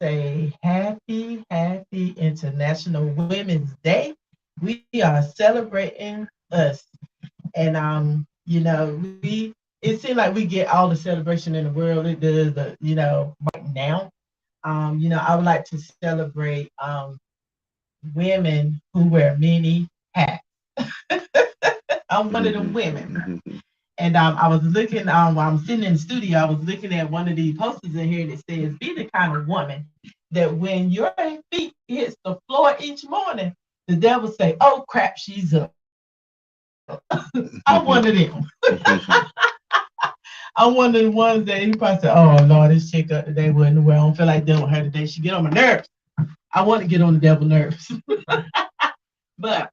say happy International Women's Day. We are celebrating us. And it seems like we get all the celebration in the world. It does right now. I would like to celebrate women who wear many hats. I'm one of them women. And I was looking, while I'm sitting in the studio, I was looking at one of the posters in here that says, be the kind of woman that when your feet hits the floor each morning, the devil say, oh crap, she's up. I'm one of them. I'm one of the ones that he probably said, oh Lord, this chick up today wasn't well. I don't feel like dealing with her today. She get on my nerves. I want to get on the devil nerves. But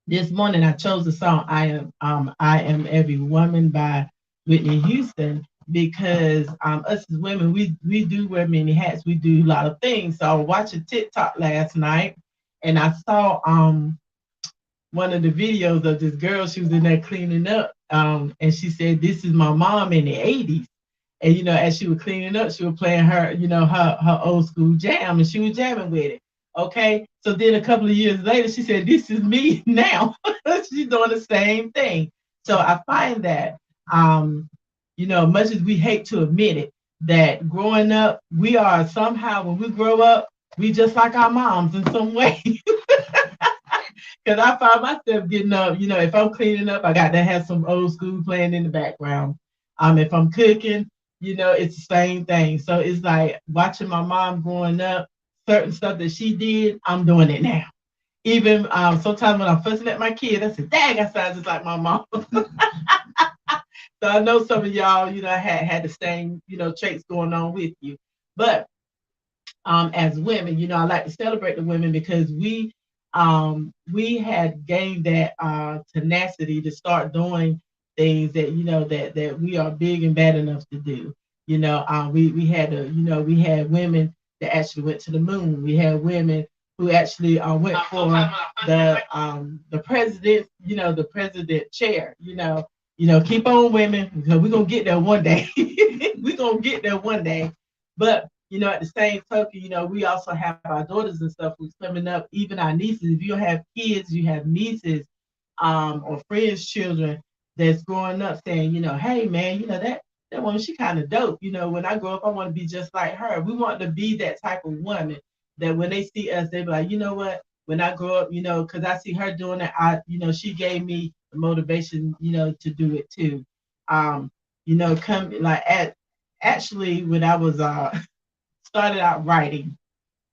this morning I chose the song I Am Every Woman by Whitney Houston because us as women we do wear many hats. We do a lot of things. So I was watching TikTok last night and I saw one of the videos of this girl. She was in there cleaning up and she said, this is my mom in the 80s. And as she was cleaning up, she was playing her, her old school jam, and she was jamming with it. Okay. So then a couple of years later, she said, this is me now. She's doing the same thing. So I find that much as we hate to admit it, that growing up, we are somehow when we grow up, we just like our moms in some way. Because I find myself getting up, if I'm cleaning up, I got to have some old school playing in the background. If I'm cooking, it's the same thing. So it's like watching my mom growing up, certain stuff that she did, I'm doing it now. Even sometimes when I'm fussing at my kid, I say, dang, I sound just like my mom. So I know some of y'all, had the same, traits going on with you. But as women, I like to celebrate the women because we had gained that tenacity to start doing things that that we are big and bad enough to do. We had we had women that actually went to the moon. We had women who actually went for the president, the president chair. Keep on women because we're gonna get there one day. We're gonna get there one day. But at the same token, we also have our daughters and stuff who's coming up, even our nieces. If you have kids, you have nieces, or friends' children that's growing up saying, hey man, that woman, she kind of dope. When I grow up, I want to be just like her. We want to be that type of woman that when they see us, they be like, you know what? When I grow up, because I see her doing it, she gave me the motivation, to do it too. Come like actually when I was started out writing,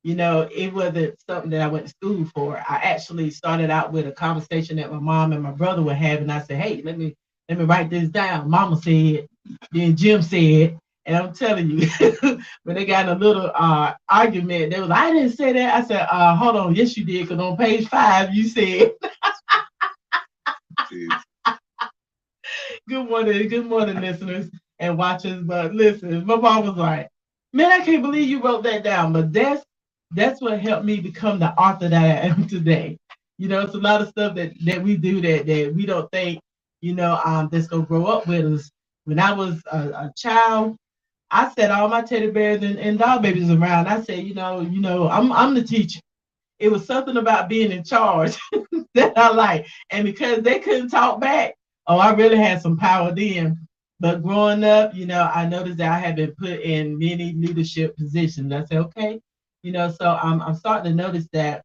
it wasn't something that I went to school for. I actually started out with a conversation that my mom and my brother were having. I said, hey, let me write this down. Mama said, then Jim said, and I'm telling you, when they got in a little argument, they was like, I didn't say that. I said, hold on, yes you did, because on page 5 you said. Good morning, listeners and watchers. But listen, my mom was like, man, I can't believe you wrote that down. But that's what helped me become the author that I am today. It's a lot of stuff that we do that we don't think, that's gonna grow up with us. When I was a child, I set all my teddy bears and doll babies around. I said, I'm the teacher. It was something about being in charge that I like. And because they couldn't talk back, oh, I really had some power then. But growing up, I noticed that I had been put in many leadership positions. I said, okay, so I'm starting to notice that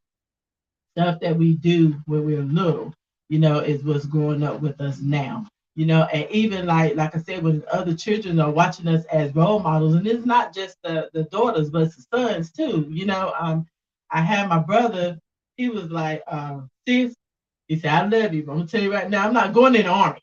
stuff that we do when we're little, is what's growing up with us now. And even like I said, when other children are watching us as role models, and it's not just the daughters, but it's the sons too. I had my brother, he was like, sis, he said, I love you, but I'm gonna tell you right now, I'm not going in the army.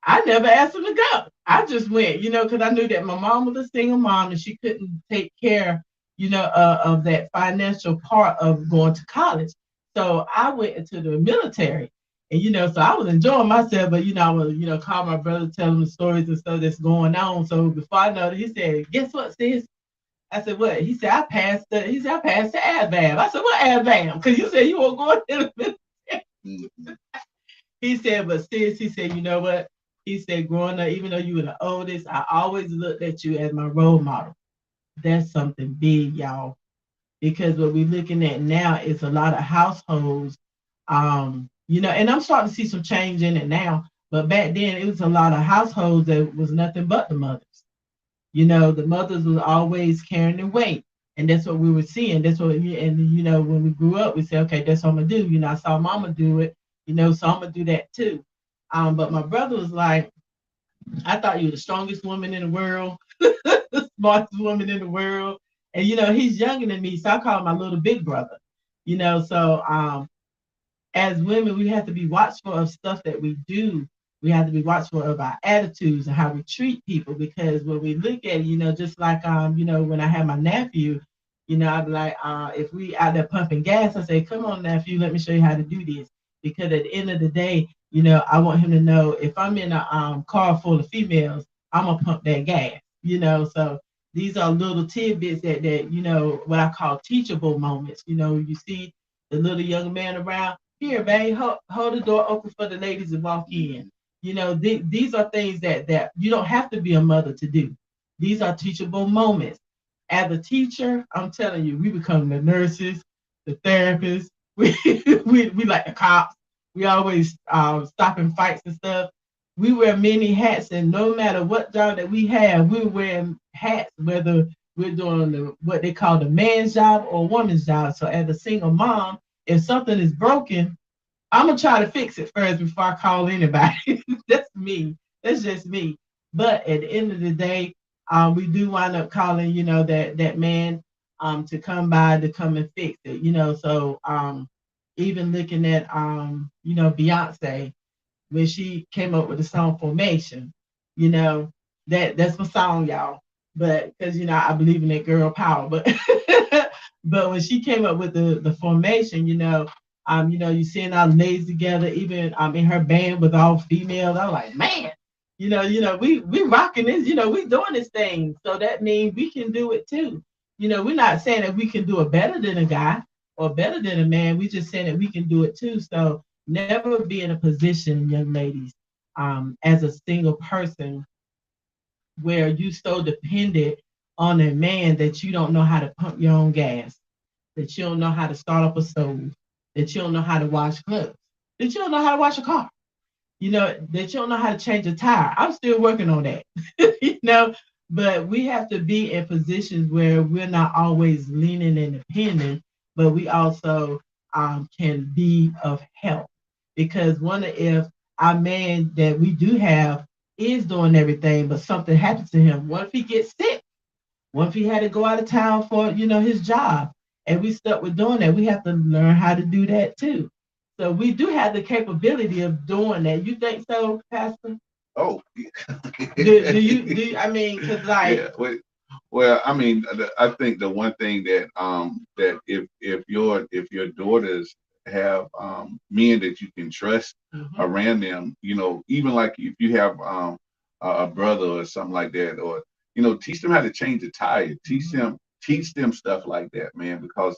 I never asked him to go. I just went, because I knew that my mom was a single mom and she couldn't take care, of that financial part of going to college. So I went into the military. And so I was enjoying myself, but I was, call my brother, tell him the stories and stuff that's going on. So before I know it, he said, guess what, sis? I said, what? I passed the ADVAM. I said, what ADVAM? Because you said you were going to the military. He said, but sis, he said, you know what? He said, growing up, even though you were the oldest, I always looked at you as my role model. that's something big, y'all. Because what we're looking at now is a lot of households, and I'm starting to see some change in it now. But back then, it was a lot of households that was nothing but the mothers. The mothers was always carrying the weight, and that's what we were seeing. That's what, and when we grew up, we said, okay, that's what I'm gonna do. I saw mama do it, so I'm gonna do that too. But my brother was like, I thought you were the strongest woman in the world, the smartest woman in the world. And he's younger than me, so I call him my little big brother. So as women, we have to be watchful of stuff that we do. We have to be watchful of our attitudes and how we treat people, because when we look at it, just like when I had my nephew, I'd be like, if we out there pumping gas, I say, come on, nephew, let me show you how to do this. Because at the end of the day, I want him to know if I'm in a car full of females, I'm gonna pump that gas. So these are little tidbits that what I call teachable moments. You see the little young man around here, babe, hold the door open for the ladies to walk in. These are things that you don't have to be a mother to do. These are teachable moments. As a teacher, I'm telling you, we become the nurses, the therapists. We like the cops. We always stopping fights and stuff. We wear many hats, and no matter what job that we have, we're wearing hats, whether we're doing what they call the man's job or woman's job. So as a single mom, if something is broken, I'm gonna try to fix it first before I call anybody. That's me. That's just me. But at the end of the day, we do wind up calling, that man to come by to come and fix it. So even looking at Beyonce, when she came up with the song Formation, you know, that's my song, y'all. But because I believe in that girl power. But but when she came up with the formation, you seeing all the ladies together, even in her band with all females. I'm like, man, we rocking this, we doing this thing. So that means we can do it too. We're not saying that we can do it better than a guy or better than a man. We just saying that we can do it too. So never be in a position, young ladies, as a single person where you so dependent on a man that you don't know how to pump your own gas, that you don't know how to start up a stove, that you don't know how to wash clothes, that you don't know how to wash a car, that you don't know how to change a tire. I'm still working on that, you know, but we have to be in positions where we're not always leaning and dependent, but we also can be of help. Because wonder if our man that we do have is doing everything, but something happens to him. What if he gets sick? What if he had to go out of town for, his job? And we stuck with doing that. We have to learn how to do that too. So we do have the capability of doing that. You think so, Pastor? Oh, I mean, because like, yeah. Well, I mean, I think the one thing that if your daughters have men that you can trust mhm, around them, even like if you have a brother or something like that, or teach them how to change a tire, mhm, teach them stuff like that, man, because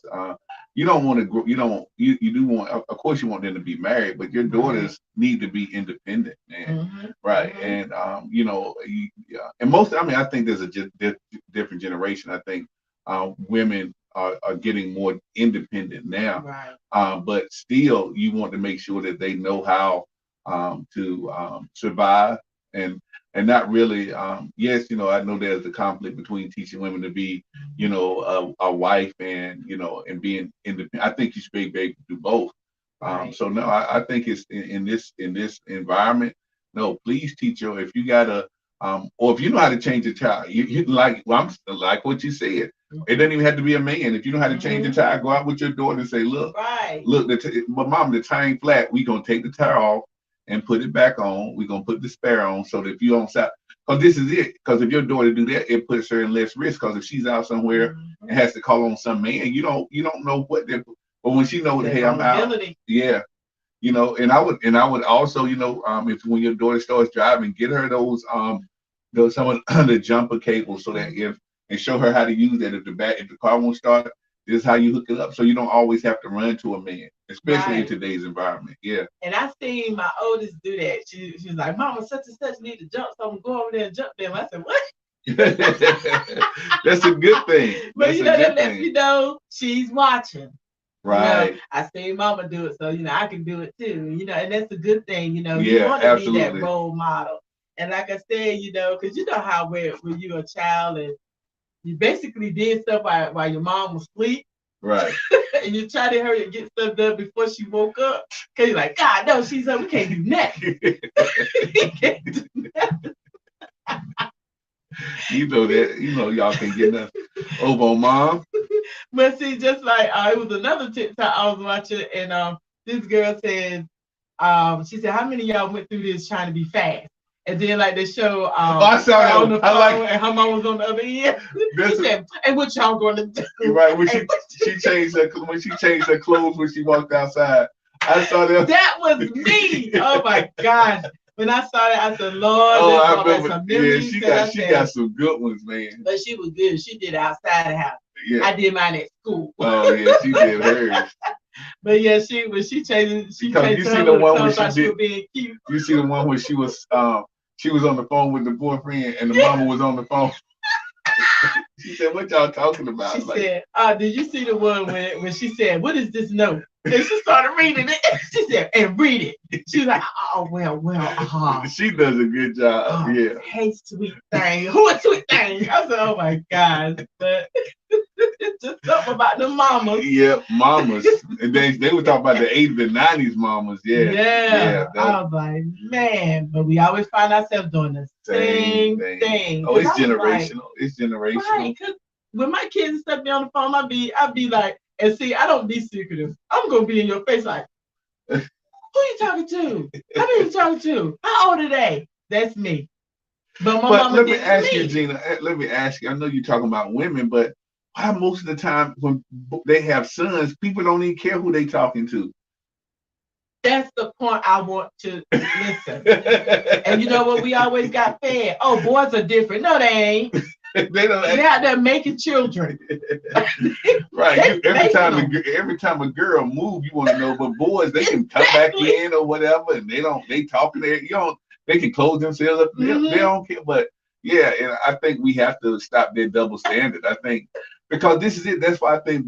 you don't want to grow, you do want, of course, you want them to be married, but your right, daughters need to be independent, man. mhm, Right, mhm, and yeah, and most. I mean, I think there's a different generation. I think women are getting more independent now, right, but still, you want to make sure that they know how to survive and not really. Yes, I know there's a conflict between teaching women to be, a wife and and being independent. I think you should be able to do both. right, So no, I think it's in this environment. No, please teach your if you gotta or if you know how to change a tire, you like well, I'm like what you said. It mhm, doesn't even have to be a man. If you know how to change a mhm, tire, go out with your daughter and say, look, right, but mom, the tire ain't flat. We gonna take the tire off and put it back on. We gonna put the spare on so that if you don't stop, because this is it. Because if your daughter do that, it puts her in less risk. Because if she's out somewhere and mhm. has to call on some man, you don't know what they're. But when she knows, That hey, I'm out. vulnerability. Yeah, and I would also, if when your daughter starts driving, get her those some of the jumper cables so that Mhm. if and show her how to use that if the car won't start, this is how you hook it up so you don't always have to run to a man, especially in Right. today's environment. Yeah. And I seen my oldest do that. She's like, Mama, such and such need to jump, so I'm going over there and jump them. I said, what? That's a good thing. But That's you a know, good that lets me thing. know she's watching. You know, Right. I seen mama do it, so you know I can do it too. You know, and that's a good thing. You know, you Yeah, want to be that absolutely. role model. And like I said, you know, because you know how when you're a child and you basically did stuff while your mom was asleep, Right. and you try to hurry and get stuff done before she woke up. Cause you're like, God, no, she's up. We can't do nothing. We can't do nothing. You know that. You know y'all can get nothing over on mom. But see, just like it was another TikTok I was watching, and this girl said, she said, how many of y'all went through this trying to be fast? And then like they show Oh, I saw her that on one. the I phone like and her mom was on the other end. She said, and what y'all gonna do? right when she changed her clothes when she walked outside. I saw that. That was me. Oh my gosh. When I saw that, I said, Lord, Oh, this I brought back remember. some Yeah, memories. she got some good ones, man. But she was good. She did it outside the house. Yeah. I did mine at school. Oh yeah, she did hers. But yeah, she changed Because you her see the little one where clothes she like she did. was being cute. You see the one where she was on the phone with the boyfriend and the mama was on the phone. She said, "What y'all talking about?" She said, did you see the one when she said, what is this note? And she started reading it. She said, and read it. She was like, oh, well. She does a good job. Yeah. Hey, sweet thing. Who a sweet thing? I said, oh my gosh. But it's just something about the mamas. Yeah, mamas. And they were talking about the 80s and 90s mamas. Yeah. Yeah. Yeah. I was like, man, but we always find ourselves doing the same thing. Oh, it's generational. generational. It's generational. Right, because when my kids and stuff be on the phone, I'd be like, and see, I don't be secretive. I'm gonna be in your face like, who you talking to? How many you talking to? How old are they? That's me. But my mama let me did it ask to you, me. Gina. Let me ask you. I know you're talking about women, but why most of the time when they have sons, people don't even care who they talking to. That's the point I want to listen. And you know what? We always got fed. Oh, boys are different. No, they ain't. They don't. They're out there making children. Right. They Every time a girl move, you want to know. But boys, they can come back in or whatever, and they talking there. You know, they can close themselves up. They don't care. But yeah, and I think we have to stop their double standard. I think because this is it. That's why I think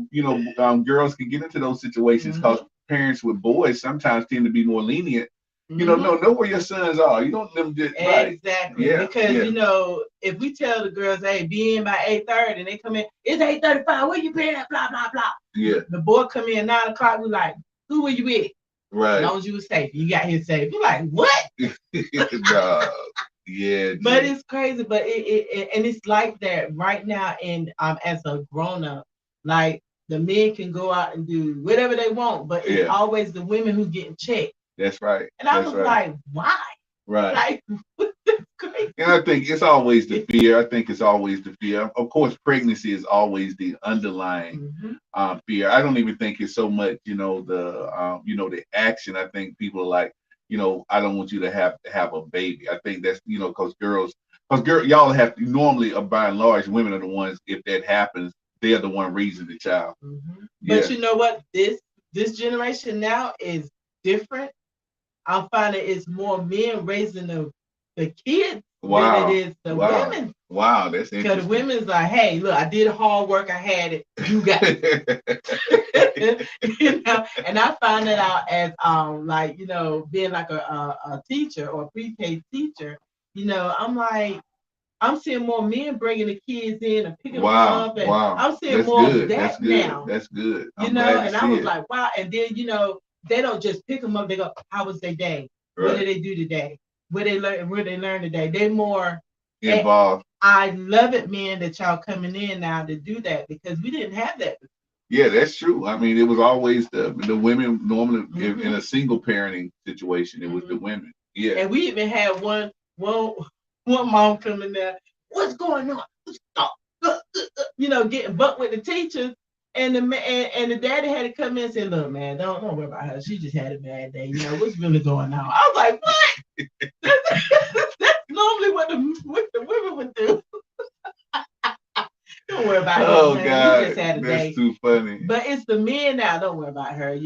girls can get into those situations because parents with boys sometimes tend to be more lenient. You know where your sons are. You don't them just right. Exactly. Yeah, because you know, if we tell the girls, hey, be in by 8:30 and they come in, it's 8:35, where you been at? Blah, blah, blah. Yeah. The boy come in 9 o'clock, we like, who were you with? Right. As long as you were safe. You got here safe. You're like, what? Yeah. But it's crazy, but it and it's like that right now. And as a grown up, like the men can go out and do whatever they want, but it's always the women who getting checked. That's right. And I was like, why? Right. Like, crazy. And I think it's always the fear. I think it's always the fear. Of course, pregnancy is always the underlying fear. I don't even think it's so much, the action. I think people are like, I don't want you to have a baby. I think that's, because y'all have to normally, by and large, women are the ones, if that happens, they're the one raising the child. But you know what? This generation now is different. I'm finding it's more men raising the kids than it is the women. Wow, that's interesting. Because the women's like, hey, look, I did hard work, I had it, you got it. And I find that out as being like a teacher or a pre-K teacher, I'm like, I'm seeing more men bringing the kids in and picking them up, and I'm seeing that's more good. Of that now. That's good. And I was like, wow. And then they don't just pick them up. They go, how was their day? Right. What did they do today? Where they learn today? They more involved. I love it, man, that y'all coming in now to do that because we didn't have that before. Yeah, that's true. I mean, it was always the women normally in a single parenting situation. It was the women. Yeah. And we even had one mom coming there. What's going on? Getting bucked with the teachers. And the daddy had to come in and say, look, man, don't worry about her. She just had a bad day. What's really going on? I was like, what? That's normally what the women would do. Don't worry about her. Oh, God. She just had a day. That's too funny. But it's the men now. Don't worry about her.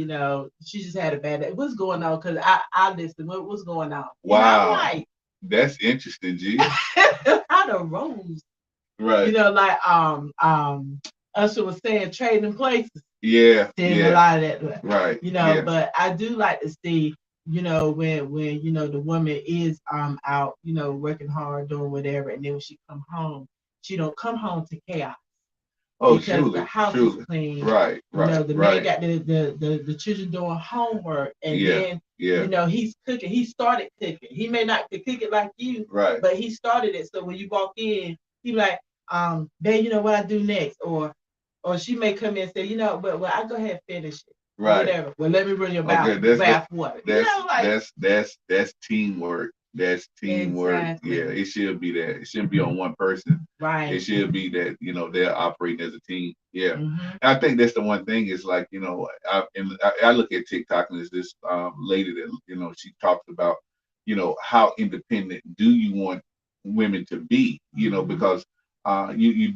She just had a bad day. What's going on? Because I listened. What's going on? Wow. That's interesting, G. How the roles Right. You know, like Usher was saying, trading places. Yeah. There's a Yeah. lot of that. Right. You know, Yeah. but I do like to see, you know, when you know the woman is out, you know, working hard, doing whatever, and then when she come home, she don't come home to chaos. Oh, Because the surely, house is surely. clean. Right. You know, Right. the man Right. got the children doing homework, and Yeah. then Yeah. you know he's cooking. He started cooking. He may not cook it like you, Right. but he started it. So when you walk in, he like, babe, you know what I do next, or she may come in and say, you know, well, I go ahead and finish it, or Right. whatever. Well, let me run your Okay. bath water. You know, like That's teamwork. That's teamwork. exactly. Yeah. It should be that. It shouldn't be on one person. It Right. should be that, you know, they're operating as a team. Yeah. Mm-hmm. And I think that's the one thing is like, you know, I look at TikTok and there's this lady that, you know, she talks about, you know, how independent do you want women to be, you know, Mm-hmm. because you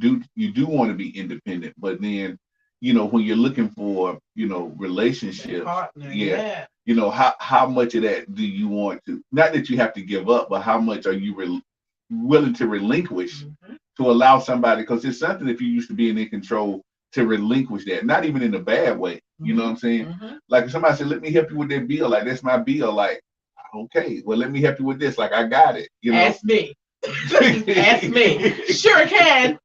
do want to be independent, but then, you know, when you're looking for, you know, relationships, Partner, yeah, yeah. you know, how much of that do you want to, not that you have to give up, but how much are you willing to relinquish Mm-hmm. to allow somebody, because it's something if you used to being in control to relinquish that, not even in a bad way. You know what I'm saying? Mm-hmm. Like if somebody said, let me help you with that bill, like that's my bill, like, okay, well, let me help you with this, like I got it, you know. Ask me. Ask me. Sure can.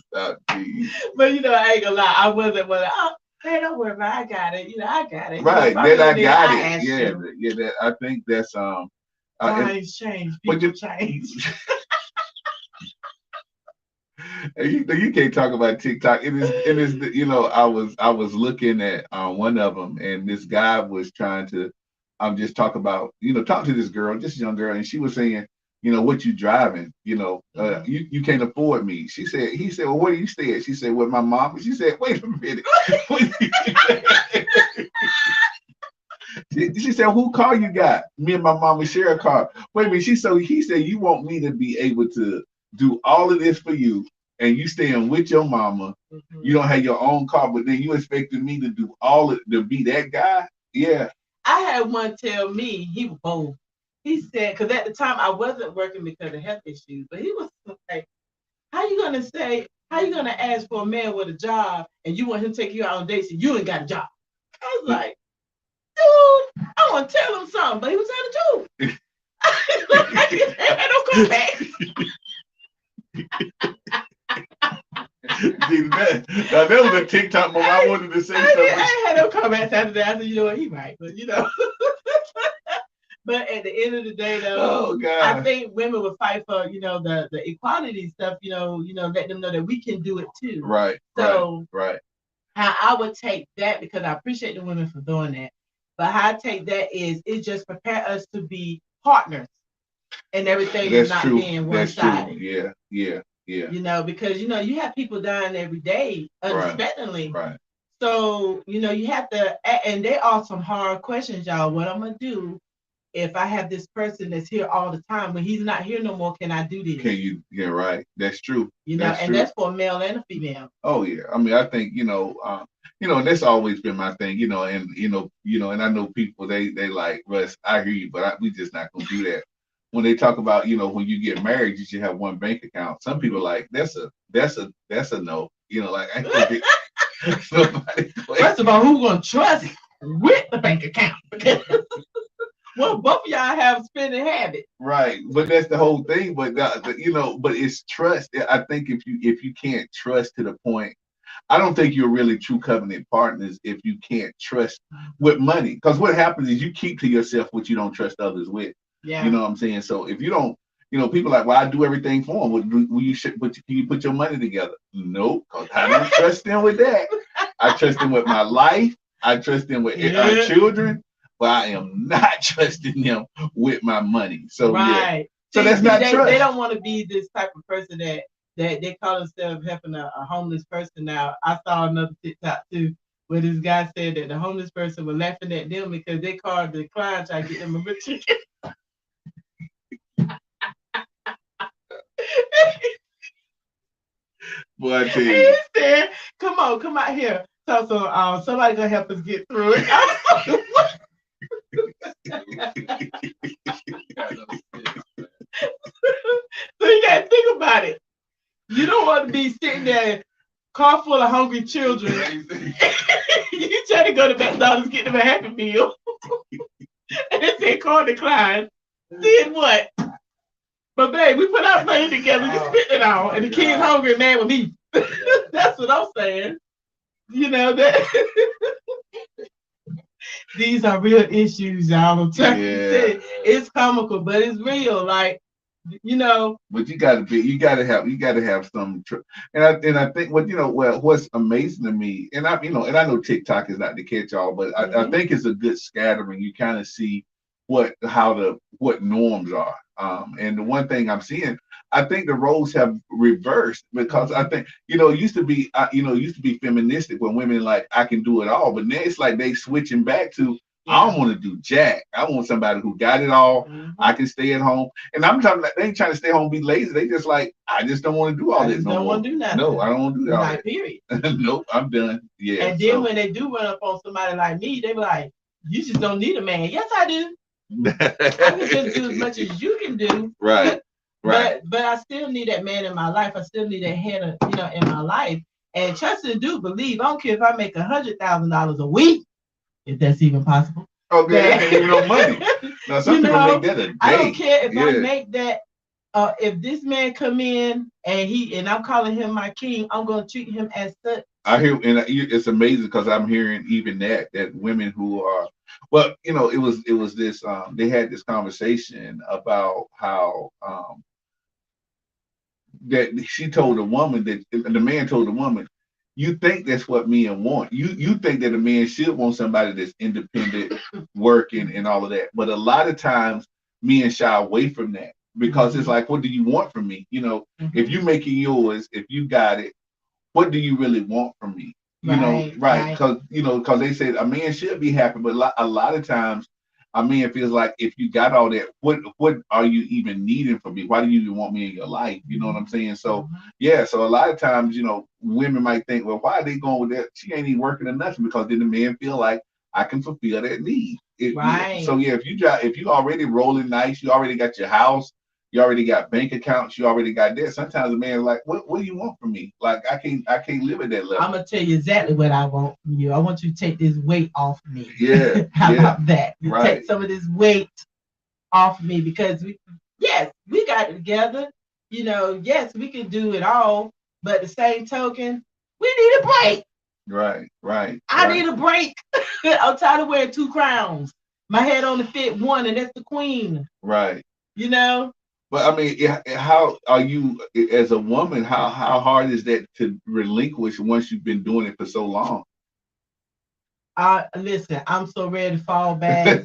Stop, geez. But you know, I ain't gonna lie. I wasn't one. Oh, hey, don't worry about it. I got it. You know, I got it. Right, You know, then I there, got I it. asked Yeah, you. yeah. That, I think that's and, Times change. but People change. you can't talk about TikTok. It is you know, I was looking at one of them, and this guy was trying to just talk about, you know, talk to this girl, this young girl, and she was saying, you know, what you driving, you know, you can't afford me. He said, well, where do you stay at? She said, with my mom. She said, wait a minute. She said, who car you got? Me and my mama share a car. Wait a minute. He said, you want me to be able to do all of this for you, and you staying with your mama. Mm-hmm. You don't have your own car, but then you expected me to do all of, to be that guy? Yeah. I had one tell me, he was bold. He said, because at the time I wasn't working because of health issues, but he was like, how you gonna ask for a man with a job and you want him to take you out on dates and you ain't got a job? I was like, dude, I want to tell him something, but he was telling the truth. I don't come back. That was a TikTok moment. I wanted to say something. I had him come back Saturday. I said, you know what, he right, but you know. But at the end of the day, though, oh, God. I think women would fight for, you know, the equality stuff. You know, let them know that we can do it too. Right. So, right. How I would take that, because I appreciate the women for doing that, but how I take that is it just prepare us to be partners, and everything is not true. being one-sided. Yeah. You know, because you know you have people dying every day unexpectedly. Right. So you know you have to, and there are some hard questions, y'all. What I'm gonna do if I have this person that's here all the time, when he's not here no more? Can I do this? Can you? Yeah, right. That's true. You know, and that's for a male and a female. Oh yeah. I mean, I think and that's always been my thing. And and I know people they like, Russ, I hear you, but we just not gonna do that. When they talk about, when you get married, you should have one bank account. Some people are like, that's a no. Like I can't get somebody. First of all, who's gonna trust with the bank account? Well, both of y'all have spending habits. Right, but that's the whole thing. But but it's trust. I think if you can't trust to the point, I don't think you're really true covenant partners if you can't trust with money. Because what happens is you keep to yourself what you don't trust others with. Yeah. You know what I'm saying? So if you don't, people are like, well, I do everything for them. Can you put your money together? Nope, because I don't trust them with that. I trust them with my life. I trust them with our children. But I am not trusting them with my money. So right. So that's not trust. They don't want to be this type of person that they call themselves helping a homeless person. Now, I saw another TikTok too, where this guy said that the homeless person was laughing at them because they called the client trying to get them a chicken. Boy, I tell you. He said, come out here. So somebody gonna help us get through it. So you gotta think about it. You don't want to be sitting there, car full of hungry children. You try to go to McDonald's, get them a Happy Meal, and they say car declined. Then what? But babe, we put our money together, we spent it all, and the kids hungry and mad with me. That's what I'm saying. You know that these are real issues, y'all. I'm trying to say it's comical, but it's real. Like, you know. But you gotta have some, and I think what's amazing to me, and I know TikTok is not the catch all, but I think it's a good scattering. You kind of see what norms are. And the one thing I'm seeing, I think the roles have reversed because I think it used to be feministic when women like I can do it all, but now it's like they switching back to I don't want to do jack. I want somebody who got it all. I can stay at home, and I'm talking like they ain't trying to stay home and be lazy. They just like I just don't want to do all this no more. Don't want to do nothing. No, I don't want to do that. Like, period. Nope, I'm done. Yeah. And then when they do run up on somebody like me, they be like, "You just don't need a man." Yes, I do. I can just do as much as you can do. Right. Right. But I still need that man in my life. I still need that head, in my life. And trust and do believe. I don't care if I make $100,000 a week, if that's even possible. Okay, that ain't even no money. Now some people make that a day. I don't care if I make that. If this man come in and I'm calling him my king, I'm gonna treat him as such. I hear, and it's amazing because I'm hearing even that women who are, well, it was this. They had this conversation about how that she told a woman that the man told the woman, you think that's what men want. You think that a man should want somebody that's independent, working, and all of that. But a lot of times, men shy away from that because it's like, what do you want from me? If you're making yours, if you got it, what do you really want from me? Right? Because they said a man should be happy, but a lot of times a man feels like if you got all that, what are you even needing from me? Why do you even want me in your life? You know what I'm saying? So so a lot of times, women might think, well, why are they going with that? She ain't even working or nothing because then the man feel like I can fulfill that need. So if you already rolling nice, you already got your house, you already got bank accounts, you already got that. Sometimes a man is like, what do you want from me? Like I can't live at that level. I'm gonna tell you exactly what I want from you. I want you to take this weight off me. Yeah. How about that? You right. Take some of this weight off me because we got it together. Yes, we can do it all, but the same token, we need a break. Right. I need a break. I'm tired of wearing 2 crowns. My head only fit one, and that's the queen. Right. But I mean, how are you as a woman? How hard is that to relinquish once you've been doing it for so long? Listen, I'm so ready to fall back.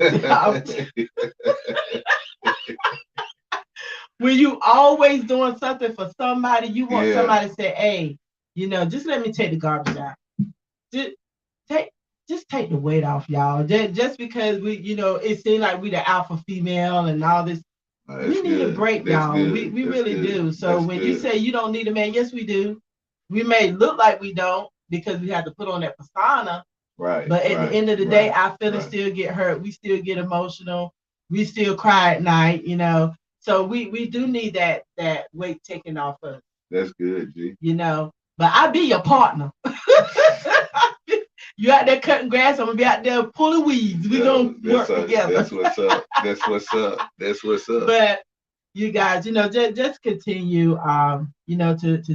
When you always doing something for somebody, you want somebody to say, "Hey, just let me take the garbage out. Just take the weight off, y'all. Just because it seems like we the alpha female and all this." We need a break, y'all. We really do. So when you say you don't need a man, yes, we do. We may look like we don't because we have to put on that persona. Right. But at the end of the day, our feelings still get hurt. We still get emotional. We still cry at night, So we do need that weight taken off us. That's good, G. But I'll be your partner. You out there cutting grass, I'm gonna be out there pulling weeds. We're gonna work together. That's what's up. That's what's up. But you guys, just continue to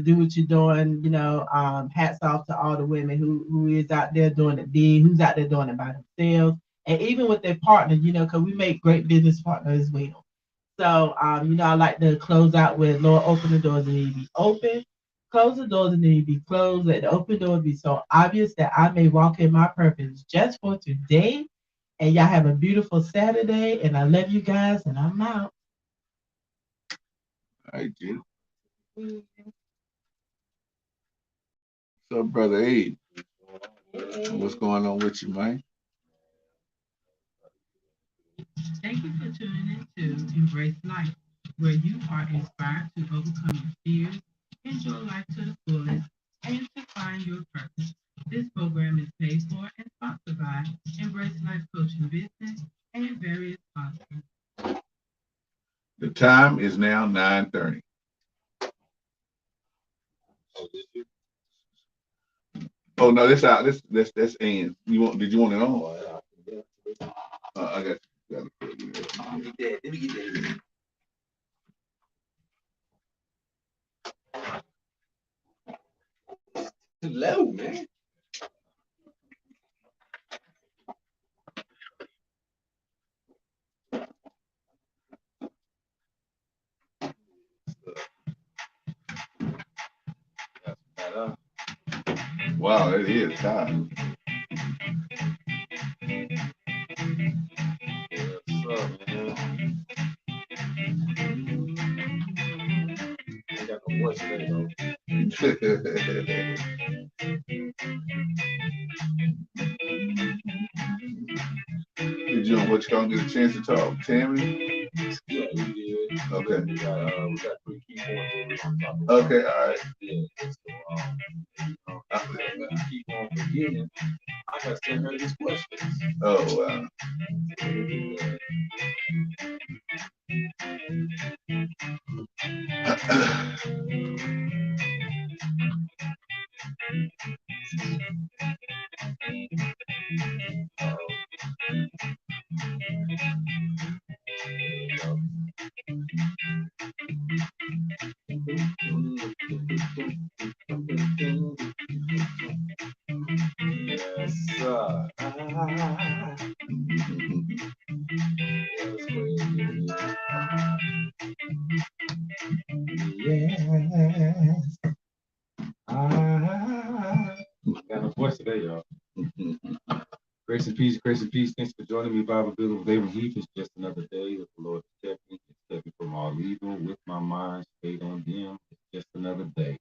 do what you're doing. Hats off to all the women who is out there doing it big, who's out there doing it by themselves, and even with their partner, because we make great business partners as well. So I like to close out with Lord, open the doors that need to be open. Close the doors that need to be closed. Let the open door be so obvious that I may walk in my purpose just for today. And y'all have a beautiful Saturday. And I love you guys. And I'm out. I do. So, Brother Abe, what's going on with you, man? Thank you for tuning in to Embrace Life, where you are inspired to overcome your fears, enjoy life to the fullest, and to find your purpose. This program is paid for and sponsored by Embrace Life Coaching Business and various sponsors. The time is now 9:30. Oh no, that's out. That's Ann. Did you want it on? I got. Let me get that. Too low, man. Wow, it is time. What's up, man? I got no voice today, though. Did you and what you gonna get a chance to talk, Tammy? Yeah, we did. Okay. We got 3 key points that we're gonna talk about. Okay, all right. Yeah. So we keep on forgetting. I gotta send her these questions. Oh wow. Yes, sir. Yes. Got a voice today, y'all. Grace and peace, grace and peace. Thanks for joining me, Bible Builder with David Heath. It's just another day that the Lord has kept me. It's kept me from all evil with my mind stayed on Him. It's just another day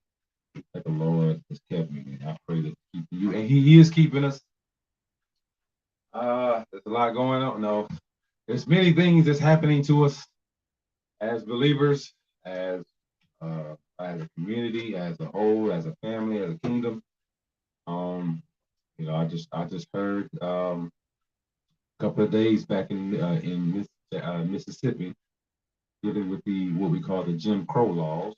that the Lord has kept me. And I pray that He keep you. And He is keeping us. There's a lot going on. No, there's many things that's happening to us as believers, as a community, as a whole, as a family, as a kingdom. I just heard a couple of days back in Mississippi, dealing with what we call the Jim Crow laws.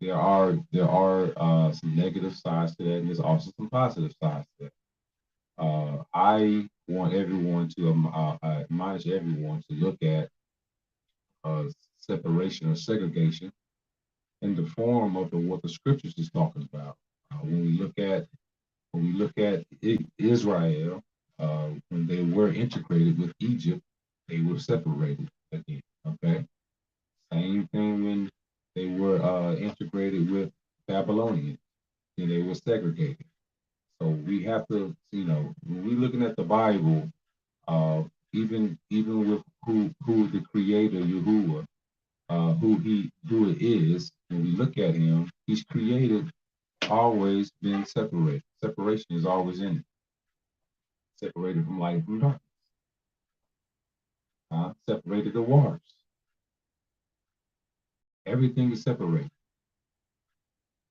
There are some negative sides to that, and there's also some positive sides to that. I want everyone to admonish everyone to look at separation or segregation in the form of what the scriptures is talking about. When we look at Israel, when they were integrated with Egypt, they were separated again. Okay, same thing when they were integrated with Babylonians, and they were segregated. So we have to, when we're looking at the Bible, even with who the Creator Yahuwah, who it is, when we look at Him, He's created always been separated. Separation is always in it. Separated from light from darkness. Separated the waters. Everything is separated.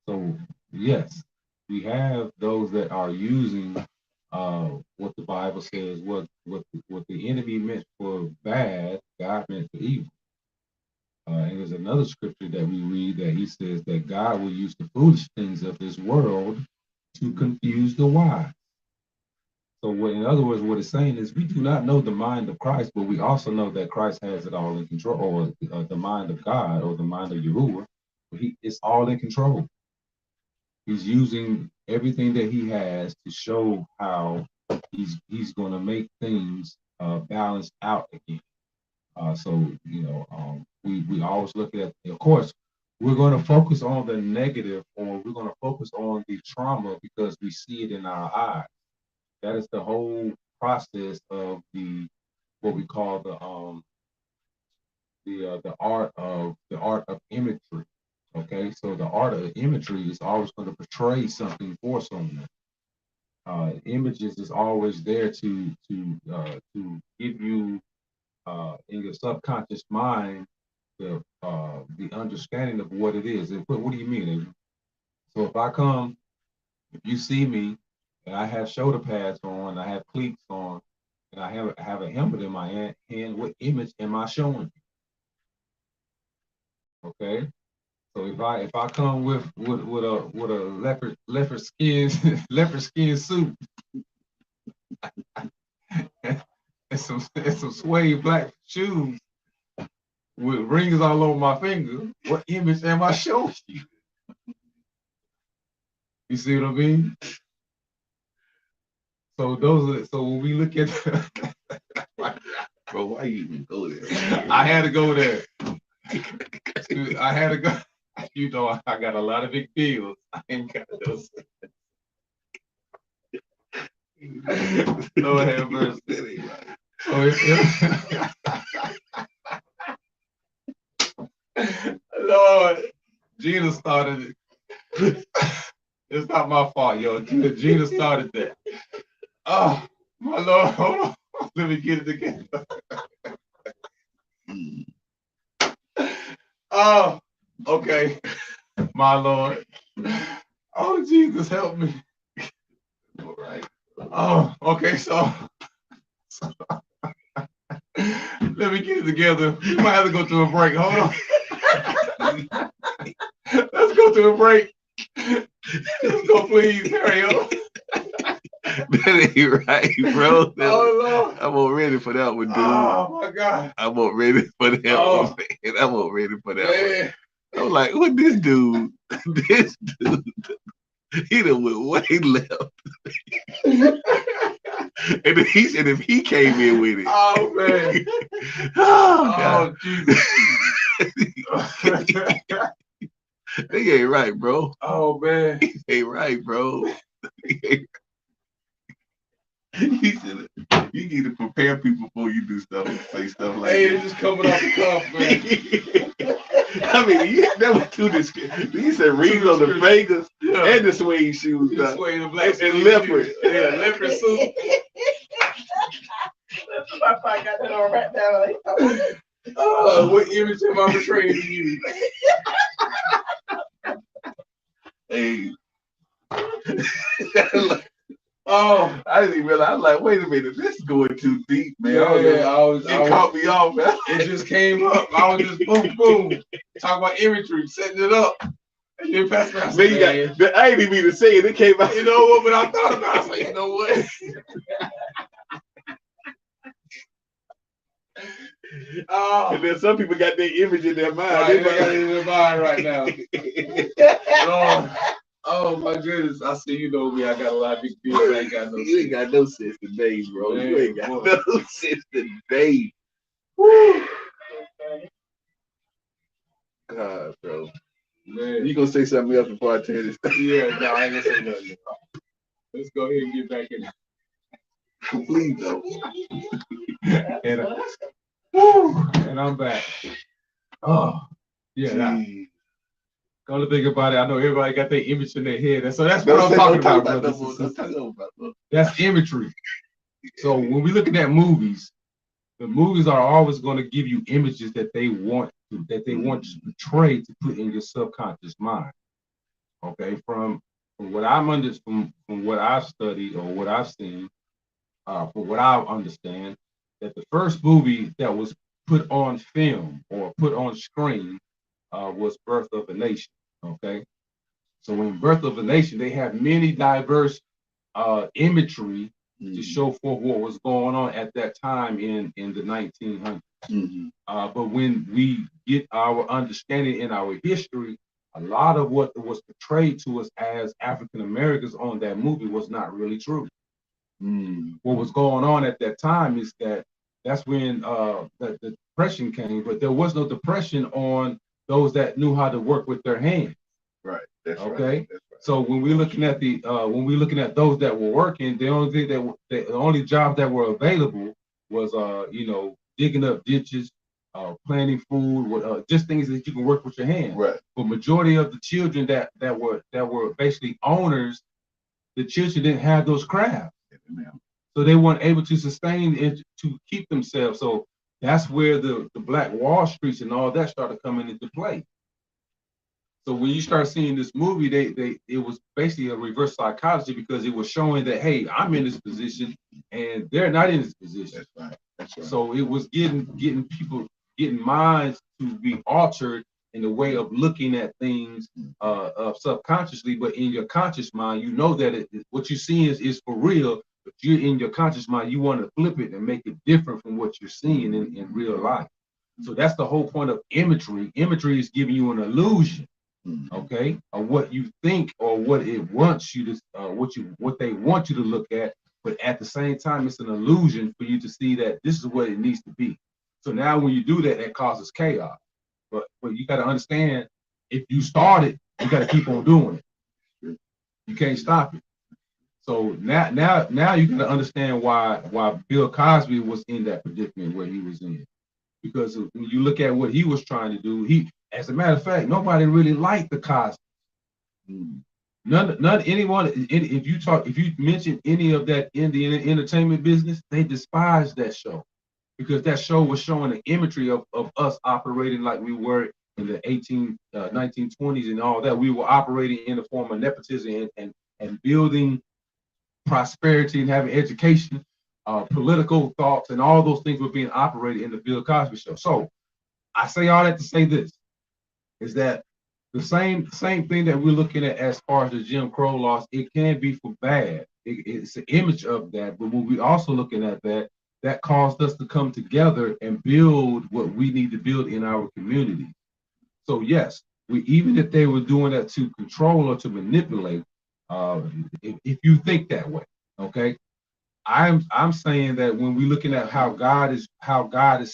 So yes, we have those that are using what the Bible says, what the enemy meant for bad, God meant for evil. And there's another scripture that we read that He says that God will use the foolish things of this world to confuse the wise. So in other words, what it's saying is we do not know the mind of Christ, but we also know that Christ has it all in control, or the mind of God, or the mind of Yahuwah. It's all in control. He's using everything that He has to show how he's going to make things balance out again. We always look at, of course, we're going to focus on the negative, or we're going to focus on the trauma because we see it in our eyes. That is the whole process of what we call the art of imagery. Okay, so the art of imagery is always going to portray something for someone. Images is always there to give you in your subconscious mind the understanding of what it is. And what do you mean, Adrian? So if you see me and I have shoulder pads on, I have cleats on, and I have a helmet in my hand. What image am I showing you? Okay. So if I come with a leopard skin leopard skin suit and some suede black shoes with rings all over my finger, what image am I showing you? You see what I mean? So when we look at Bro, why you even go there? I had to go there. I had to go. You know, I got a lot of big bills. I ain't got those. Lord have mercy. Lord, Gina started it. It's not my fault, yo. Gina started that. Oh, my Lord, hold on. Let me get it together. Oh, okay. My Lord. Oh, Jesus, help me. All right. Oh, okay, so let me get it together. We might have to go to a break. Hold on. Let's go to a break. Let's go, please. Hurry up. That ain't right, bro. Oh, Lord. I'm all ready for that one, dude. Oh, my God. I'm all ready for that one, man. I'm all ready for that one. I'm like, what this dude? This dude, he done went way left. And if he came in with it. Oh, man. Oh, God. Jesus. They ain't right, bro. Oh, man. He ain't right, bro. You need to prepare people before you do stuff, say stuff like Hey, that. it's just coming off the cuff, man. I mean, that was too descriptive. You said rings on the fingers and the suede shoes. The suede and black and leopard. Yeah, leopard suit. That's why I got that on right now. What image am I portraying to you? Hey. Oh, I didn't even realize. I was like, wait a minute, this is going too deep, man. Yeah, it caught me off, man. It just came up. I was just boom, boom. Talk about imagery, setting it up. And then Pastor I said, I ain't even mean to say it. It came out. You know what? But I thought about it. I was like, you know what? And then some people got their image in their mind. Right, they got it in their mind right now. Lord, oh my goodness! I see you know me. I got a lot of big bills. I ain't got no. You ain't got no sense today, bro. Man, you ain't got no sense today. Woo. God, bro. Man. You gonna say something else before I tell this? Yeah, no, I ain't gonna say nothing. Let's go ahead and get back in. Please don't. And I'm back. Oh, yeah. Come to think about it, I know everybody got their image in their head, and so that's what I'm talking about, brothers. That's imagery. So when we're looking at movies, the movies are always going to give you images that they want to portray to put in your subconscious mind. Okay, from what I'm under, from what I've studied or what I've seen, from what I understand, that the first movie that was put on film or put on screen was Birth of a Nation. Okay, so in Birth of a Nation, they have many diverse imagery to show forth what was going on at that time in the 1900s. But when we get our understanding in our history, a lot of what was portrayed to us as African Americans on that movie was not really true. What was going on at that time is that's when the depression came, but there was no depression on those that knew how to work with their hands. Right. That's okay. Right. That's right. So when we're looking at those that were working, the only job that were available was digging up ditches, planting food, just things that you can work with your hands. Right. But majority of the children that were basically owners, the children didn't have those crafts. So they weren't able to sustain it to keep themselves. So that's where the Black Wall Streets and all that started coming into play. So when you start seeing this movie, it was basically a reverse psychology because it was showing that, hey, I'm in this position, and they're not in this position. That's right. That's right. So it was getting people, getting minds to be altered in the way of looking at things subconsciously, but in your conscious mind, you know that what you see is for real, but you're in your conscious mind, you want to flip it and make it different from what you're seeing in real life. So that's the whole point of imagery. Imagery is giving you an illusion, okay, of what you think or what it wants you to, what they want you to look at. But at the same time, it's an illusion for you to see that this is what it needs to be. So now when you do that, that causes chaos. But you got to understand, if you start it, you got to keep on doing it. You can't stop it. So now you got to understand why Bill Cosby was in that predicament where he was in. Because when you look at what he was trying to do, as a matter of fact, nobody really liked the Cosby. Anyone, if you mention any of that in the entertainment business, they despised that show, because that show was showing the imagery of us operating like we were in the 1920s and all that. We were operating in the form of nepotism and building prosperity and having education, political thoughts, and all those things were being operated in the Bill Cosby show. So I say all that to say this, is that the same thing that we're looking at as far as the Jim Crow laws, it can be for bad. It's an image of that, but when we also looking at that caused us to come together and build what we need to build in our community. So yes, even if they were doing that to control or to manipulate, if you think that way, okay, I'm saying that when we're looking at how God is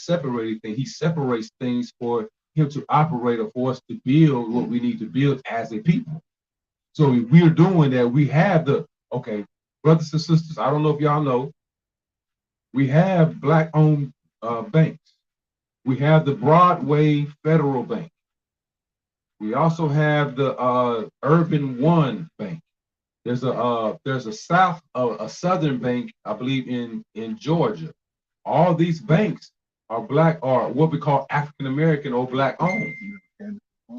separating things, he separates things for him to operate or for us to build what we need to build as a people. So if we're doing that, we have brothers and sisters, I don't know if y'all know, we have Black-owned banks. We have the Broadway Federal Bank. We also have the Urban One Bank. There's a Southern bank, I believe, in Georgia. All these banks are Black, or what we call African American or Black owned.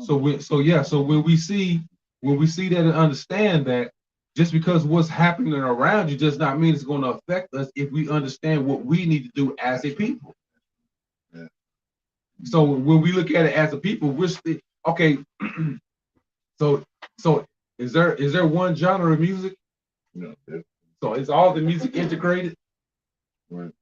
So when we see that and understand that, just because what's happening around you does not mean it's going to affect us if we understand what we need to do as a people. Yeah. So when we look at it as a people, we're still okay. So is there one genre of music? No. So is all the music integrated? Right.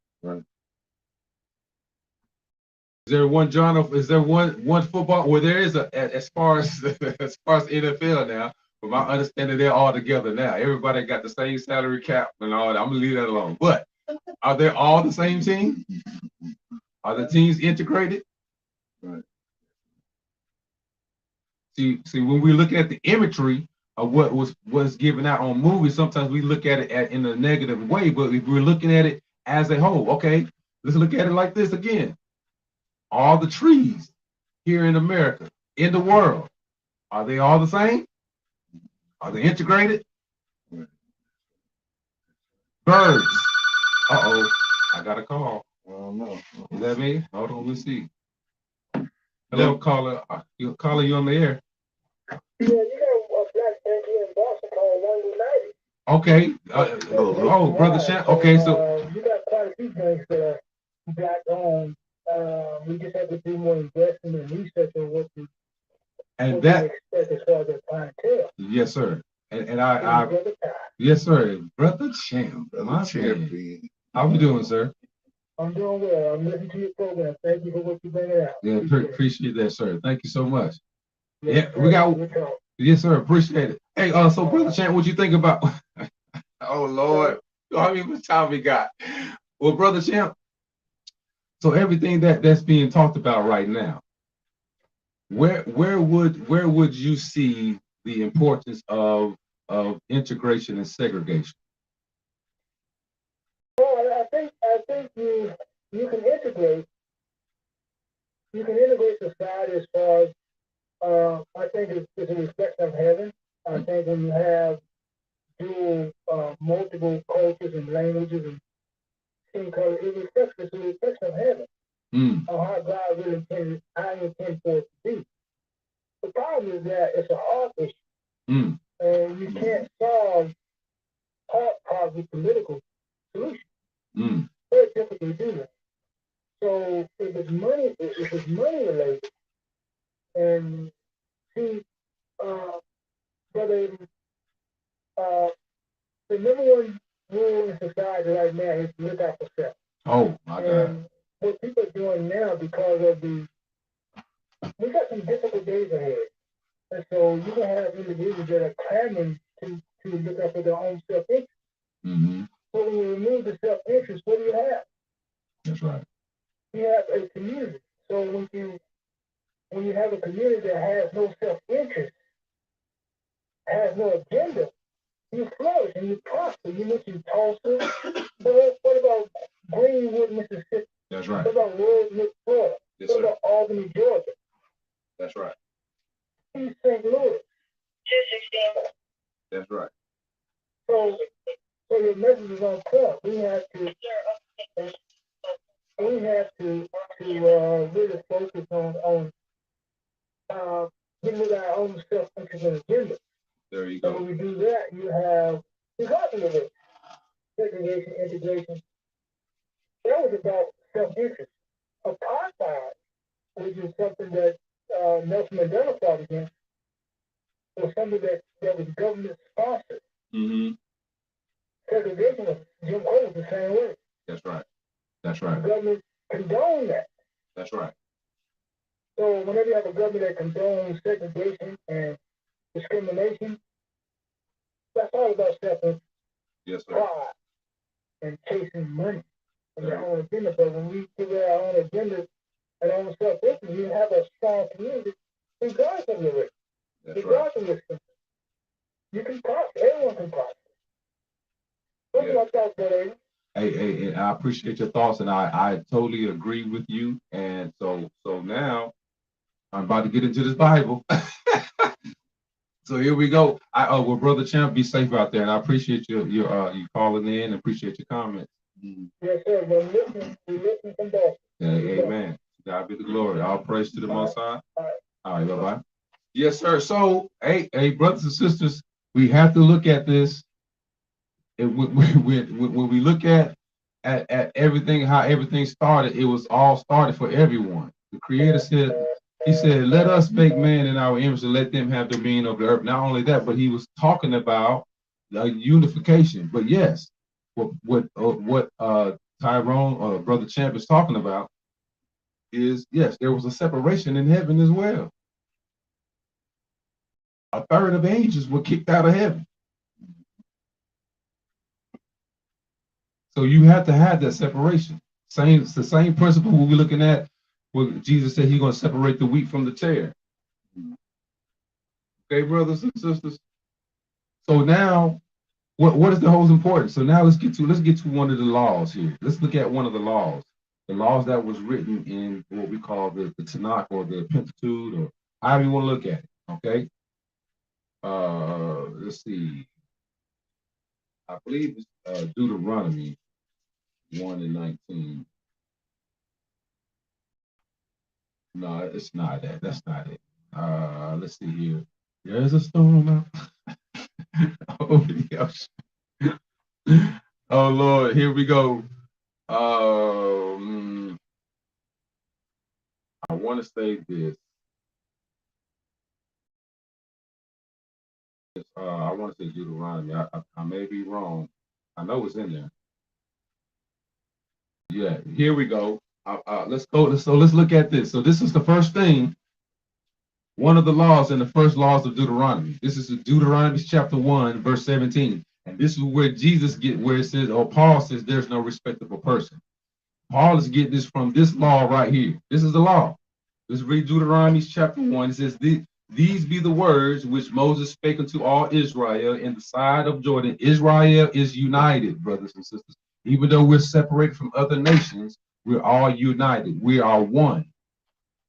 Is there one genre? Is there one football? Well, there is as far as NFL now. From my understanding, they're all together now. Everybody got the same salary cap and all that. I'm gonna leave that alone. But are they all the same team? Are the teams integrated? Right. See, when we look at the imagery of what was given out on movies, sometimes we look at it in a negative way. But if we're looking at it as a whole, okay, let's look at it like this again. All the trees here in America, in the world, are they all the same? Are they integrated? Birds. Uh-oh, I got a call. I don't know. Is that me? Hold on, let's see. Hello, caller. Caller, you on the air? Yeah, you got a black bank here in Boston called One United. Okay. Brother Shan. Okay, so you got quite a few banks that are black owned. We just have to do more investment and research on what we expect as far as their clientele. Yes, sir. And I yes, sir. Brother Champ. My champion. How we doing, sir? I'm doing well. I'm listening to your program. Thank you for what you bring out. Yeah, appreciate that, sir. Thank you so much. Yeah, we got. Yes, sir. Appreciate it. Hey, so Brother Champ, what you think about? Oh Lord, how many time we got? Well, Brother Champ. So everything that's being talked about right now, where would you see the importance of integration and segregation? Well, I think you can integrate society as far as I think it's a reflection of heaven. I think when you have dual multiple cultures and languages and skin color, it's a reflection of heaven. Of how God really intended, how he intended for it to be. The problem is that it's a hard issue. And you can't solve hard problems with political solutions. The number one rule in society right now is to look out for self. Oh my God. What people are doing now because of we got some difficult days ahead. And so you're going to have individuals that are clamoring to look out for their own self-interest. Mm-hmm. So when you remove the self-interest, what do you have? That's right. You have a community. So when you have a community that has no self-interest, has no agenda, you flourish and you prosper. You mentioned Tulsa. So what about Greenwood, Mississippi? That's right. What about Rosewood, Florida? Yes, what sir. about Albany, Georgia? That's right. East St. Louis. That's right. So your message is on point. We have to really focus on getting rid of our own self-interest and agenda. There you So go. when we do that, you got to live segregation, integration. That was about self-interest. Apartheid, which is something that Nelson Mandela fought against, was something that was government sponsored. Mm-hmm. Segregation was Jim Crow was the same way. That's right. That's right. The government condoned that. That's right. So whenever you have a government that condones segregation and discrimination, that's all about self-interest. Yes, sir. Pride and chasing money and their own agenda. But when we give our own agenda and our own self-interest, you have a strong community regardless of your race. That's regardless right. of your skin. You can prosper. Everyone can prosper. What's your thoughts, brother? Hey, I appreciate your thoughts, and I totally agree with you. And so now I'm about to get into this Bible. So here we go. Well, Brother Champ, be safe out there, and I appreciate you calling in, and appreciate your comments. Yes, sir. We listen from Boston. Amen. God be the glory. All praise to the Most High. All right, bye-bye. Yes, sir. So, hey, brothers and sisters, we have to look at this. And when we look at everything, how everything started, it was all started for everyone. The Creator said, He said, "Let us make man in our image and let them have dominion over the earth." Not only that, but He was talking about unification. But yes, what Tyrone or Brother Champ is talking about is, yes, there was a separation in heaven as well. A third of angels were kicked out of heaven. So you have to have that separation. It's the same principle we're looking at where Jesus said He's going to separate the wheat from the tare. Okay, brothers and sisters. So now, what is the most important? So now let's get to one of the laws here. Let's look at one of the laws. The laws that was written in what we call the Tanakh or the Pentateuch, or however you want to look at it. Okay. Let's see. I believe it's Deuteronomy 1:19. No, it's not that. That's not it. Let's see here. There's a storm out over the ocean. Oh Lord, here we go. I want to say this. I want to say Deuteronomy. I may be wrong. I know it's in there. Yeah, here we go. Let's go. Let's look at this. So this is the first thing. One of the laws and the first laws of Deuteronomy. This is Deuteronomy chapter 1, verse 17. And this is where where it says, or Paul says, there's no respectable person. Paul is getting this from this law right here. This is the law. Let's read Deuteronomy chapter 1. It says, these be the words which Moses spake unto all Israel in the side of Jordan. Israel is united, brothers and sisters. Even though we're separated from other nations, we're all united. We are one.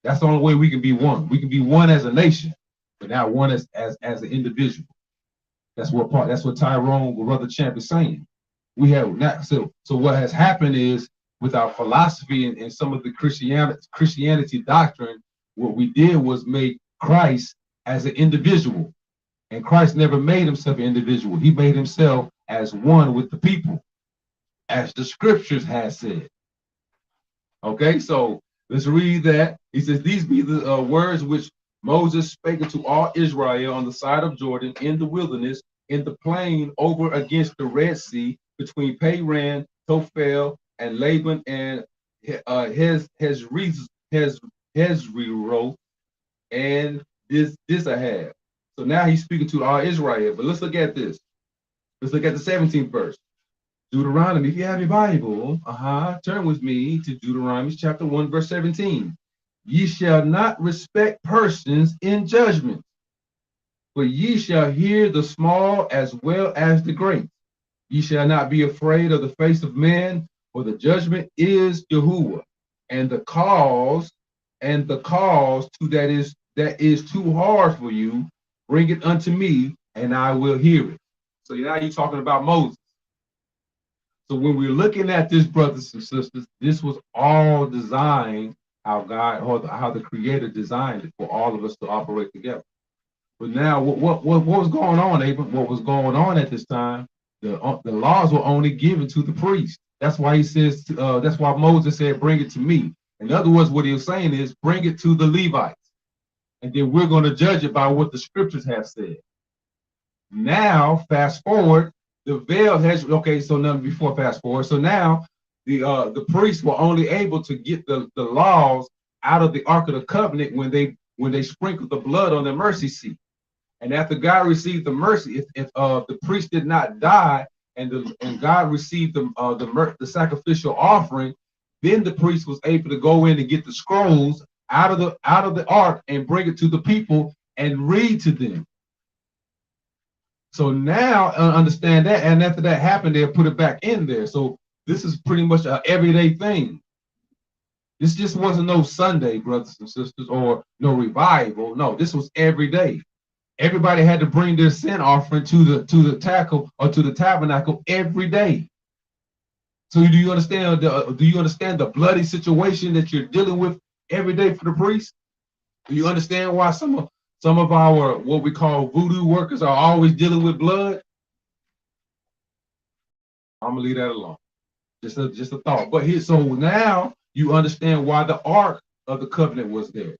That's the only way we can be one. We can be one as a nation, but not one as an individual. That's what Tyrone, Brother Champ, is saying. We have not. So what has happened is, with our philosophy and some of the Christianity doctrine, what we did was make Christ as an individual, and Christ never made Himself an individual. He made Himself as one with the people, as the Scriptures has said. Okay, so let's read that. He says, "These be the words which Moses spake unto all Israel on the side of Jordan in the wilderness, in the plain over against the Red Sea between Paran, Tophel, and Laban and Hezreroth and this I have. So now he's speaking to all Israel. But let's look at this. Let's look at the 17th verse. Deuteronomy, if you have your Bible, turn with me to Deuteronomy chapter 1, verse 17. Ye shall not respect persons in judgment, but ye shall hear the small as well as the great. Ye shall not be afraid of the face of man, for the judgment is Yahuwah, and the cause to that is too hard for you, bring it unto me, and I will hear it. So now you're talking about Moses. So when we're looking at this, brothers and sisters, this was all designed how God or how the Creator designed it for all of us to operate together. But now, what was going on, Abram? What was going on at this time? The laws were only given to the priest. That's why he says. That's why Moses said, "Bring it to me." In other words, what he was saying is, "Bring it to the Levites, and then we're going to judge it by what the scriptures have said." Now, fast forward, the veil has so now before fast forward. So now the priests were only able to get the laws out of the Ark of the Covenant when they sprinkled the blood on the mercy seat. And after God received the mercy, if the priest did not die and God received the sacrificial offering, then the priest was able to go in and get the scrolls out of the ark and bring it to the people and read to them. So now understand that, and after that happened, they'll put it back in there. So this is pretty much an everyday thing. This just wasn't no Sunday, brothers and sisters, or no revival. No, this was every day. Everybody had to bring their sin offering to the tackle or to the tabernacle every day. So do you understand the bloody situation that you're dealing with every day for the priest? Do you understand why some of our what we call voodoo workers are always dealing with blood? I'm gonna leave that alone. Just a thought. But so now you understand why the Ark of the Covenant was there.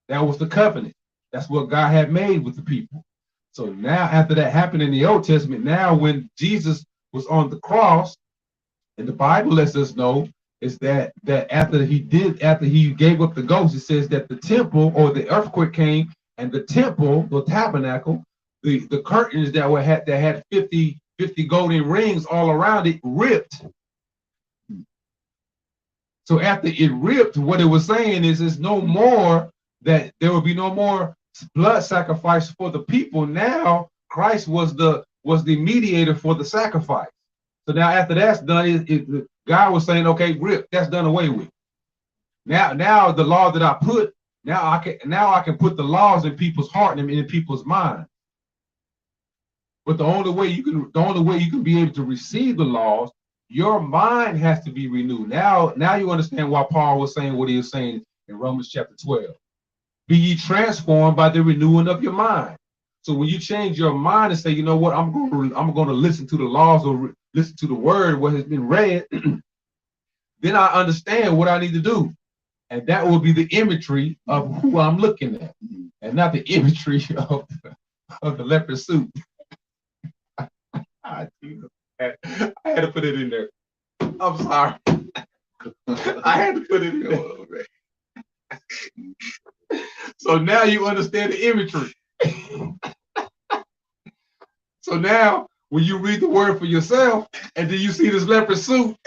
That was the covenant. That's what God had made with the people. So now after that happened in the Old Testament, now when Jesus was on the cross, and the Bible lets us know is that after he gave up the ghost, it says that the temple or the earthquake came and the temple, the tabernacle, the curtains that had 50 golden rings all around it ripped. So after it ripped, what it was saying is no more that there will be no more blood sacrifice for the people. Now Christ was the mediator for the sacrifice. So now after that's done, God was saying, okay, rip, that's done away with. Now the law that I put, now I can put the laws in people's heart and in people's mind. But the only way you can be able to receive the laws, your mind has to be renewed. Now you understand why Paul was saying what he was saying in Romans chapter 12. Be ye transformed by the renewing of your mind. So when you change your mind and say, you know what, I'm going to listen to the laws or listen to the word, what has been read, then I understand what I need to do. And that will be the imagery of who I'm looking at, and not the imagery of the leopard suit. I had to put it in there. I'm sorry. I had to put it in there. So now you understand the imagery. So now when you read the word for yourself and then you see this leopard suit,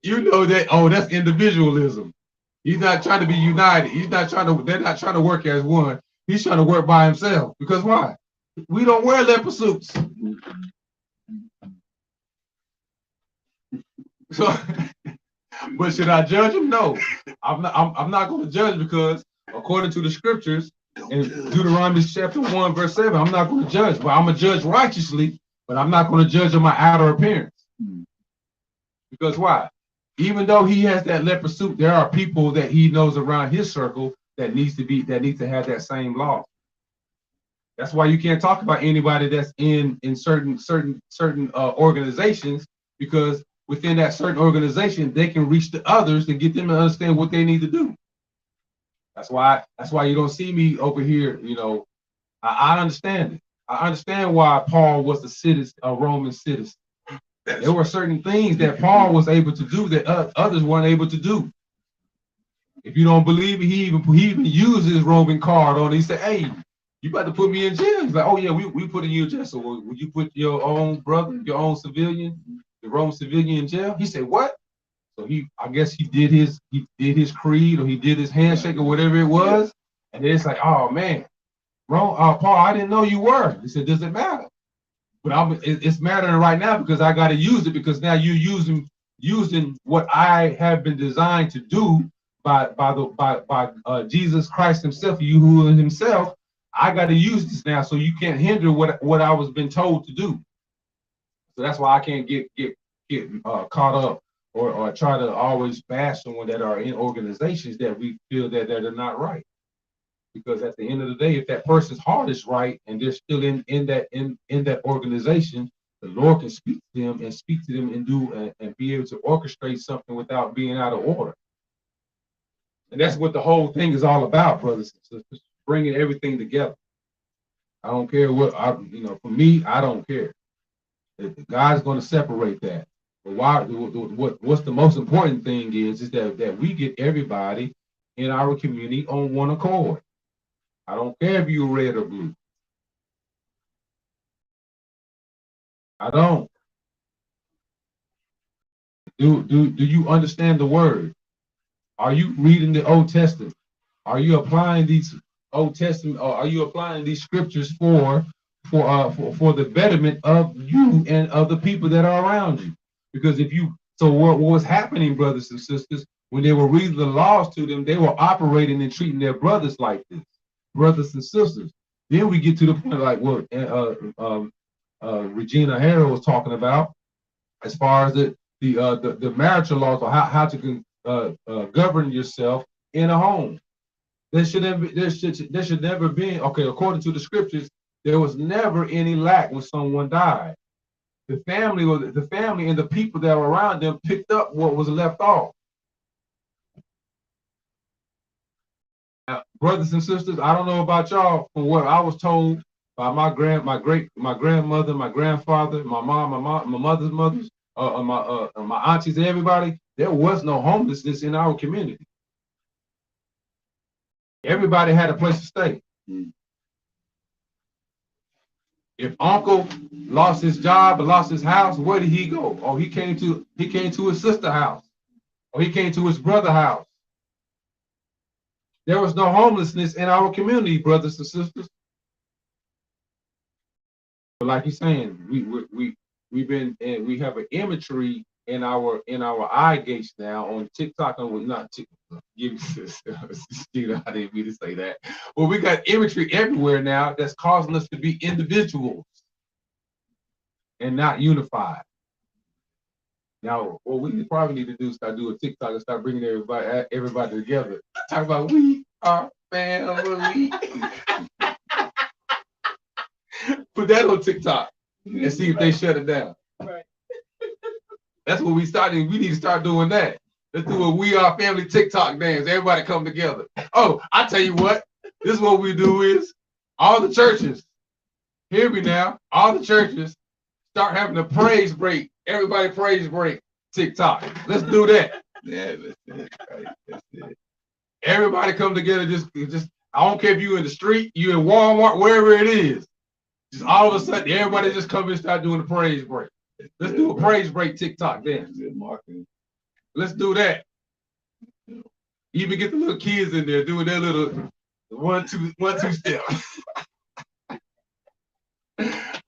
you know that, oh, that's individualism. He's not trying to be united. They're not trying to work as one. He's trying to work by himself. Because why? We don't wear leopard suits. So, but should I judge him? No, I'm not going to judge, because according to the scriptures in Deuteronomy chapter 1 verse 7, I'm not going to judge, but I'm going to judge righteously, but I'm not going to judge on my outer appearance. Because why? Even though he has that leopard suit, there are people that he knows around his circle that need to have that same law. That's why you can't talk about anybody that's in certain organizations, because within that certain organization, they can reach the others and get them to understand what they need to do. That's why you don't see me over here. You know, I understand it. I understand why Paul was a Roman citizen. There were certain things that Paul was able to do that others weren't able to do. If you don't believe me, he even used his Roman card on it. He said, "Hey, you about to put me in jail?" He's like, "Oh yeah, we put you in jail. So would you put your own brother, your own civilian, the Roman civilian in jail?" He said, "What?" So I guess he did his creed, or he did his handshake, or whatever it was. And then it's like, "Oh man, Paul, I didn't know you were." He said, "Does it matter?" But it's mattering right now because I got to use it, because now you're using what I have been designed to do by Jesus Christ himself, you who is himself. I got to use this now, so you can't hinder what I was been told to do. So that's why I can't get caught up or try to always bash someone that are in organizations that we feel that they're not right. Because at the end of the day, if that person's heart is right and they're still in that organization, the Lord can speak to them and do and be able to orchestrate something without being out of order. And that's what the whole thing is all about, brothers and sisters, bringing everything together. I don't care what for me, I don't care. God's going to separate that. But what's the most important thing is that we get everybody in our community on one accord. I don't care if you're red or blue. I don't. Do you understand the word? Are you reading the Old Testament? Are you applying these Old Testament, or are you applying these scriptures for the betterment of you and of the people that are around you? Because what was happening, brothers and sisters, when they were reading the laws to them, they were operating and treating their brothers like this, brothers and sisters. Then we get to the point like what Regina Harrow was talking about, as far as the marital laws, or how to govern yourself in a home. There should never be, okay, according to the scriptures, there was never any lack when someone died. The family and the people that were around them picked up what was left off. Now, brothers and sisters, I don't know about y'all, from what I was told by my grandmother, my grandfather, my mom, my mother's mothers, my aunties, and everybody, there was no homelessness in our community. Everybody had a place to stay. If uncle lost his job or lost his house, where did he go? Oh, he came to his sister's house, or he came to his brother's house. There was no homelessness in our community, brothers and sisters. But like you're saying, we have an imagery in our eye gates now on TikTok, and not TikTok. I didn't mean to say that. Well, we got imagery everywhere now that's causing us to be individuals and not unified. Now, what we probably need to do is start doing TikTok and start bringing everybody together. Talk about we are family. Put that on TikTok and see if they shut it down. Right. That's what we started. We need to start doing that. Let's do a We Are Family TikTok dance. Everybody come together. Oh, I tell you what. This is what we do is all the churches. Hear me now. All the churches start having a praise break. Everybody praise break TikTok. Let's do that. Yeah, that's it. Everybody come together. Just I don't care if you're in the street, you're in Walmart, wherever it is. Just all of a sudden, everybody just come and start doing the praise break. Let's do a praise break TikTok dance. Let's do that. Even get the little kids in there doing their little 1, 2 step.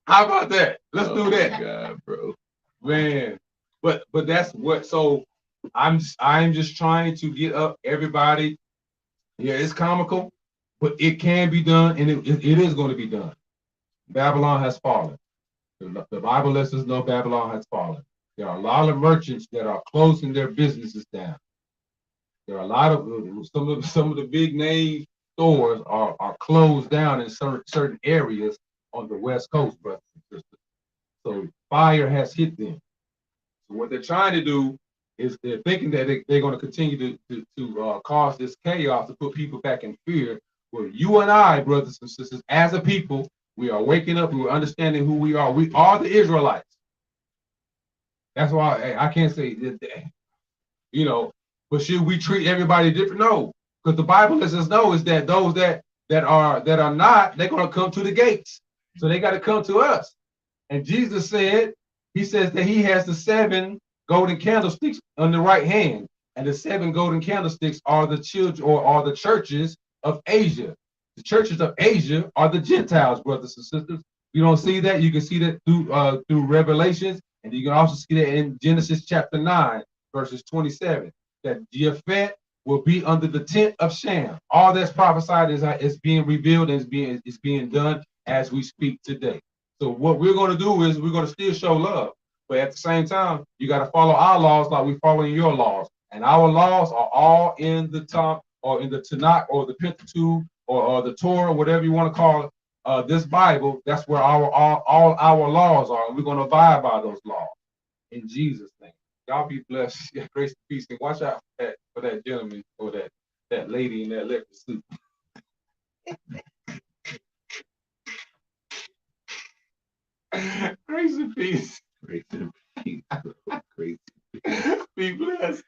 How about that? Let's do that. God, bro. Man. But that's what, so I'm just trying to get up everybody. Yeah, it's comical, but it can be done, and it is going to be done. Babylon has fallen. The Bible lets us know Babylon has fallen. There are a lot of merchants that are closing their businesses down. There are a lot of some of the big name stores are closed down in certain areas on the West Coast, brothers and sisters. So fire has hit them. So what they're trying to do is they're thinking that they're going to continue to cause this chaos to put people back in fear. Well, you and I, brothers and sisters, as a people, we are waking up. We're understanding who we are. We are the Israelites. That's why I can't say that, but should we treat everybody different? No, because the Bible lets us know is that those that are not, they're going to come to the gates. So they got to come to us. And Jesus said, he says that he has the 7 golden candlesticks on the right hand. And the 7 golden candlesticks are the children or are the churches of Asia. The churches of Asia are the Gentiles, brothers and sisters. You don't see that. You can see that through Revelations. And you can also see that in Genesis chapter 9, verses 27, that Japheth will be under the tent of Shem. All that's prophesied is being revealed and is being done as we speak today. So what we're going to do is we're going to still show love. But at the same time, you got to follow our laws like we're following your laws. And our laws are all in the top or in the Tanakh or the Pentateuch or the Torah, whatever you want to call it. This Bible, that's where all our laws are. And we're going to abide by those laws. In Jesus' name. Y'all be blessed. Yeah, grace and peace. And watch out for that gentleman or that lady in that leopard suit. Grace and peace. Grace and peace. Grace and peace. Be blessed.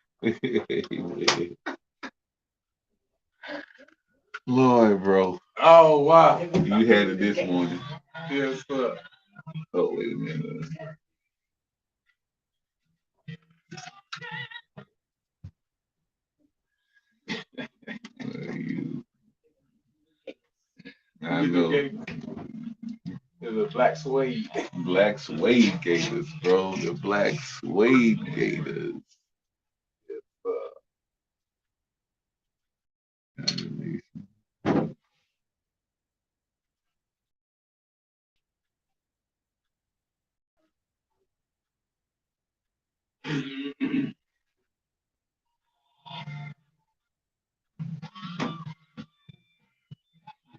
Lord, bro. Oh, wow. You had it this morning. Yes, sir. Oh, wait a minute. I know. The black suede. Black suede gators, bro. The black suede gators.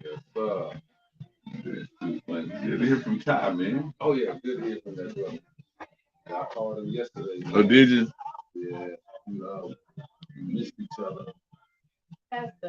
Yes, sir. Good to hear from Ty, man. Oh, yeah, good to hear from that brother. I called him yesterday. Oh, did you? Yeah, we missed each other.